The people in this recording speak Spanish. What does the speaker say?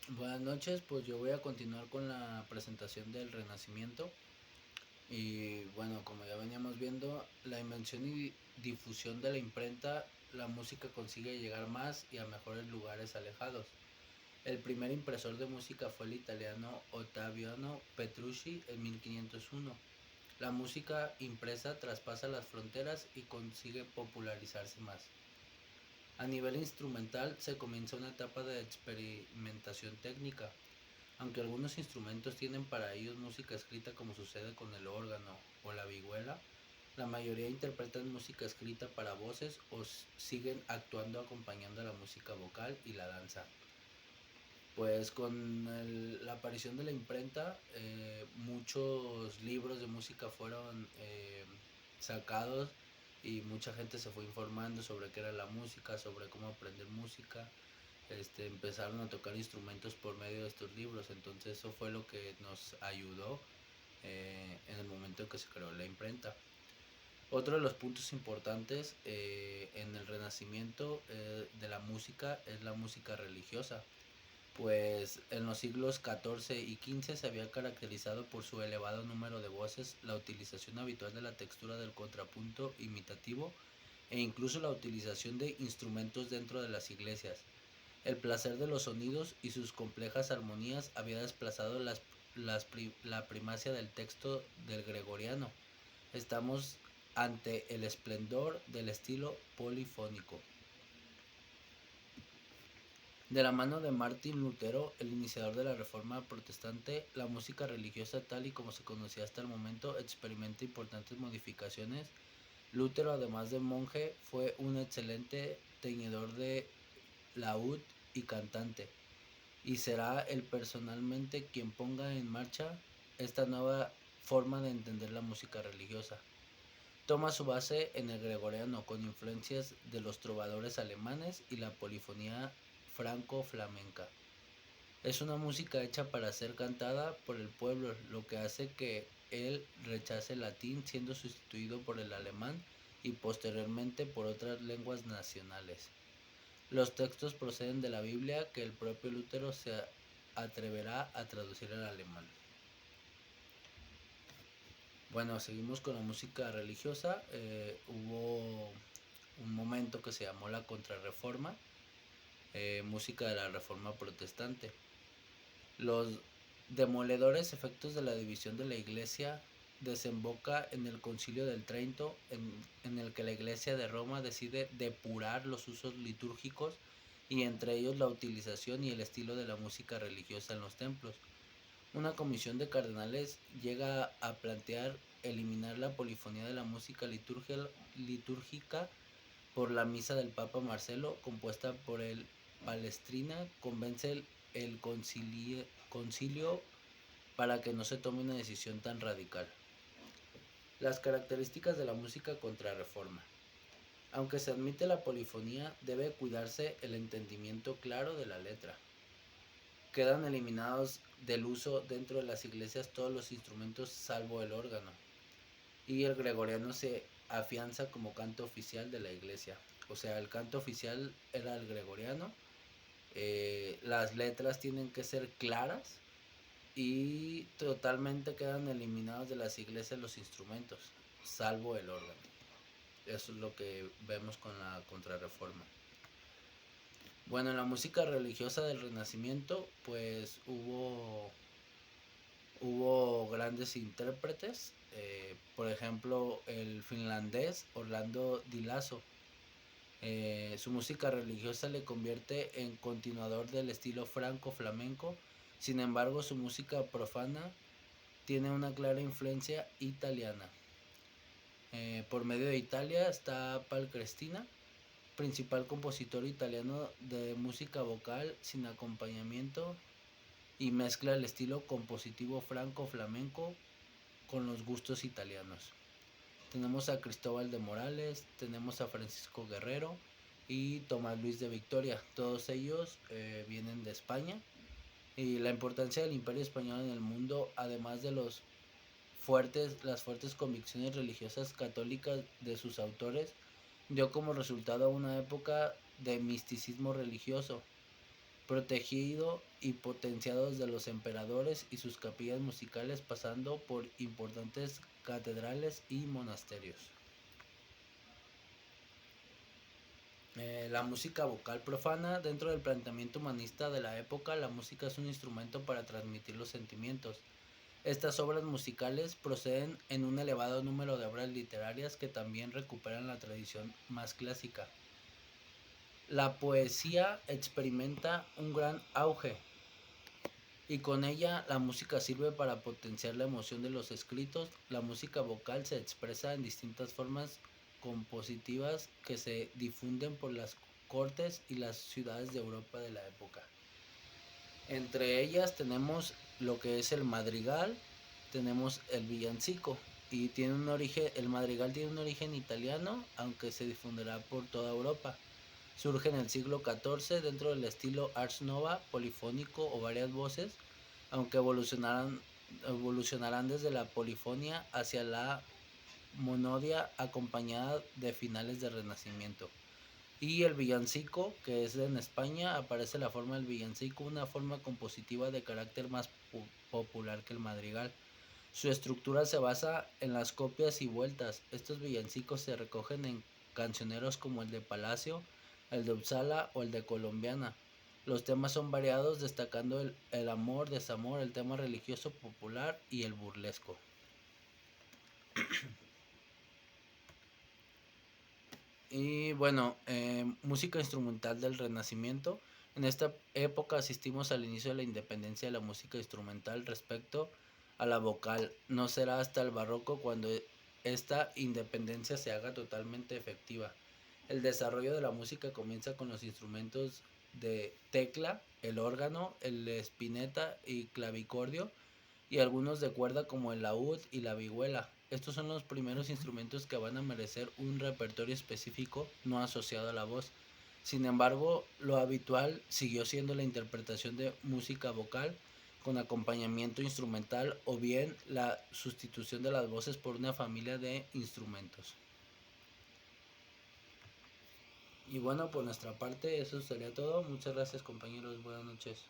Buenas noches, pues yo voy a continuar con la presentación del Renacimiento. Y bueno, como ya veníamos viendo, la invención y difusión de la imprenta, la música consigue llegar más y a mejores lugares alejados. El primer impresor de música fue el italiano Ottaviano Petrucci en 1501. La música impresa traspasa las fronteras y consigue popularizarse más. A nivel instrumental se comienza una etapa de experimentación técnica. Aunque algunos instrumentos tienen para ellos música escrita como sucede con el órgano o la vihuela, la mayoría interpretan música escrita para voces o siguen actuando acompañando a la música vocal y la danza. Pues con la aparición de la imprenta, muchos libros de música fueron sacados y mucha gente se fue informando sobre qué era la música, sobre cómo aprender música. Empezaron a tocar instrumentos por medio de estos libros, entonces eso fue lo que nos ayudó en el momento en que se creó la imprenta. Otro de los puntos importantes en el renacimiento de la música es la música religiosa, pues en los siglos XIV y XV se había caracterizado por su elevado número de voces, la utilización habitual de la textura del contrapunto imitativo e incluso la utilización de instrumentos dentro de las iglesias. El placer de los sonidos y sus complejas armonías había desplazado la primacia del texto del gregoriano. Estamos ante el esplendor del estilo polifónico. De la mano de Martín Lutero, el iniciador de la Reforma Protestante, la música religiosa tal y como se conocía hasta el momento experimenta importantes modificaciones. Lutero, además de monje, fue un excelente teñidor de laúd y cantante, y será él personalmente quien ponga en marcha esta nueva forma de entender la música religiosa. Toma su base en el gregoriano, con influencias de los trovadores alemanes y la polifonía franco-flamenca. Es una música hecha para ser cantada por el pueblo, lo que hace que él rechace el latín, siendo sustituido por el alemán y posteriormente por otras lenguas nacionales. Los textos proceden de la Biblia, que el propio Lutero se atreverá a traducir al alemán. Bueno, seguimos con la música religiosa. Hubo un momento que se llamó la Contrarreforma, música de la Reforma Protestante. Los demoledores efectos de la división de la Iglesia desemboca en el Concilio del Trento, en el que la Iglesia de Roma decide depurar los usos litúrgicos y entre ellos la utilización y el estilo de la música religiosa en los templos. Una comisión de cardenales llega a plantear eliminar la polifonía de la música litúrgica por la misa del Papa Marcelo, compuesta por el Palestrina, convence el concilio para que no se tome una decisión tan radical. Las características de la música contrarreforma. Aunque se admite la polifonía, debe cuidarse el entendimiento claro de la letra. Quedan eliminados del uso dentro de las iglesias todos los instrumentos salvo el órgano, y el gregoriano se afianza como canto oficial de la iglesia. O sea, el canto oficial era el gregoriano. Las letras tienen que ser claras y totalmente quedan eliminados de las iglesias los instrumentos, salvo el órgano. Eso es lo que vemos con la Contrarreforma. Bueno, en la música religiosa del Renacimiento, pues hubo grandes intérpretes, por ejemplo el finlandés Orlando Di Lasso. Su música religiosa le convierte en continuador del estilo franco-flamenco, sin embargo su música profana tiene una clara influencia italiana. Por medio de Italia está Palcrestina, principal compositor italiano de música vocal sin acompañamiento, y mezcla el estilo compositivo franco-flamenco con los gustos italianos. Tenemos a Cristóbal de Morales, tenemos a Francisco Guerrero y Tomás Luis de Victoria. Todos ellos vienen de España. Y la importancia del Imperio Español en el mundo, además de las fuertes convicciones religiosas católicas de sus autores, dio como resultado una época de misticismo religioso. protegido y potenciado desde los emperadores y sus capillas musicales, pasando por importantes catedrales y monasterios. La música vocal profana. Dentro del planteamiento humanista de la época, la música es un instrumento para transmitir los sentimientos. Estas obras musicales proceden en un elevado número de obras literarias que también recuperan la tradición más clásica. La poesía experimenta un gran auge y con ella la música sirve para potenciar la emoción de los escritos. La música vocal se expresa en distintas formas compositivas que se difunden por las cortes y las ciudades de Europa de la época. Entre ellas tenemos lo que es el madrigal, tenemos el villancico y tiene un origen, el madrigal tiene un origen italiano, aunque se difundirá por toda Europa. Surge en el siglo XIV dentro del estilo Ars Nova, polifónico o varias voces, aunque evolucionarán desde la polifonía hacia la monodia acompañada de finales del Renacimiento. Y el villancico, que es en España, aparece la forma del villancico, una forma compositiva de carácter más popular que el madrigal. Su estructura se basa en las copias y vueltas. Estos villancicos se recogen en cancioneros como el de Palacio, el de Uppsala o el de Colombiana. Los temas son variados, destacando el amor, desamor, el tema religioso popular y el burlesco. Y bueno, música instrumental del Renacimiento. En esta época asistimos al inicio de la independencia de la música instrumental respecto a la vocal. No será hasta el barroco cuando esta independencia se haga totalmente efectiva. El desarrollo de la música comienza con los instrumentos de tecla, el órgano, el espineta y clavicordio, y algunos de cuerda como el laúd y la vihuela. Estos son los primeros instrumentos que van a merecer un repertorio específico no asociado a la voz. Sin embargo, lo habitual siguió siendo la interpretación de música vocal con acompañamiento instrumental o bien la sustitución de las voces por una familia de instrumentos. Y bueno, por nuestra parte eso sería todo. Muchas gracias, compañeros. Buenas noches.